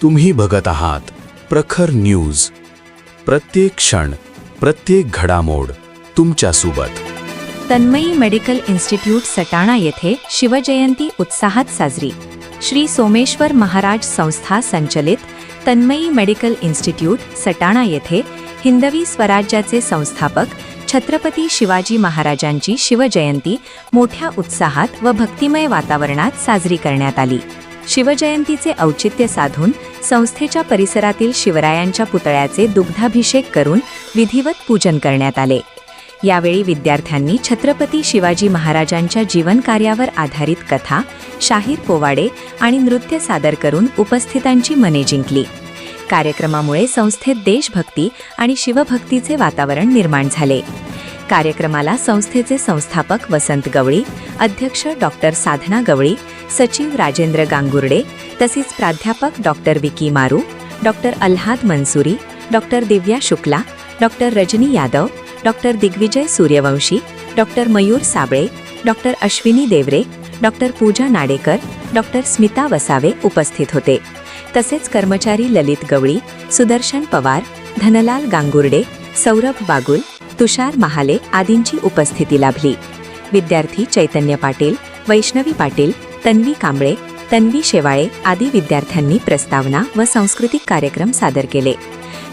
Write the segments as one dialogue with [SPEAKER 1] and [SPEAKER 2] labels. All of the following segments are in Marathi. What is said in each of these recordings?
[SPEAKER 1] तुम्ही बघत आहात प्रखर न्यूज. प्रत्येक क्षण, प्रत्येक घडामोड तुमच्यासोबत.
[SPEAKER 2] तन्मयी मेडिकल इन्स्टिट्यूट सटाणा येथे शिवजयंती उत्साहात साजरी. श्री सोमेश्वर महाराज संस्था संचलित तन्मयी मेडिकल इन्स्टिट्यूट सटाणा येथे हिंदवी स्वराज्याचे संस्थापक छत्रपती शिवाजी महाराजांची शिवजयंती मोठ्या उत्साहात व भक्तिमय वातावरणात साजरी करण्यात आली. शिवजयंतीचे औचित्य साधून संस्थेच्या परिसरातील शिवरायांच्या पुतळ्याचे दुग्धाभिषेक करून विधिवत पूजन करण्यात आले. यावेळी विद्यार्थ्यांनी छत्रपती शिवाजी महाराजांच्या जीवनकार्यावर आधारित कथा, शाहीर पोवाडे आणि नृत्य सादर करून उपस्थितांची मने जिंकली. कार्यक्रमामुळे संस्थेत देशभक्ती आणि शिवभक्तीचे वातावरण निर्माण झाले. कार्यक्रमाला संस्थेचे संस्थापक वसंत गवळी, अध्यक्ष डॉक्टर साधना गवळी, सचिव राजेंद्र गांगुर्डे, तसेच प्राध्यापक doctor Vicky Maru, doctor Alhad Mansuri, doctor Divya Shukla, doctor Rajani Yadav, doctor Digvijay Suryavanshi, doctor Mayur Sable, doctor Ashwini Deore, doctor Pooja Nadekar, doctor Smita Vasave उपस्थित होते. तसेच कर्मचारी ललित गवळी, सुदर्शन पवार, धनलाल गांगुर्डे, सौरभ बागुल, तुषार महाले आदींची उपस्थिती लाभली. विद्यार्थी चैतन्य पाटील, वैष्णवी पाटील, तन्वी कांबळे, तन्वी शेवाळे आदी विद्यार्थ्यांनी प्रस्तावना व सांस्कृतिक कार्यक्रम सादर केले.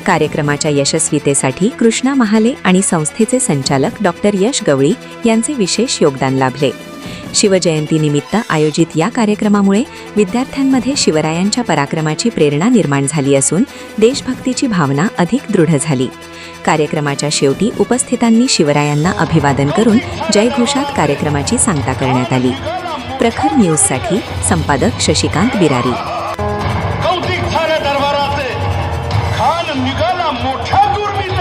[SPEAKER 2] कार्यक्रमाच्या यशस्वीतेसाठी कृष्णा महाले आणि संस्थेचे संचालक डॉक्टर यश गवळी यांचे विशेष योगदान लाभले. शिवजयंतीनिमित्त आयोजित या कार्यक्रमामुळे विद्यार्थ्यांमध्ये शिवरायांच्या पराक्रमाची प्रेरणा निर्माण झाली असून देशभक्तीची भावना अधिक दृढ झाली. कार्यक्रमाच्या शेवटी उपस्थितांनी शिवरायांना अभिवादन करून जयघोषात कार्यक्रमाची सांगता करण्यात आली. प्रखर न्यूजसाठी संपादक शशिकांत बिरारी.
[SPEAKER 3] कौतिक झालं दरबाराचे, खान निघाला मोठ्या दुर्मिळ.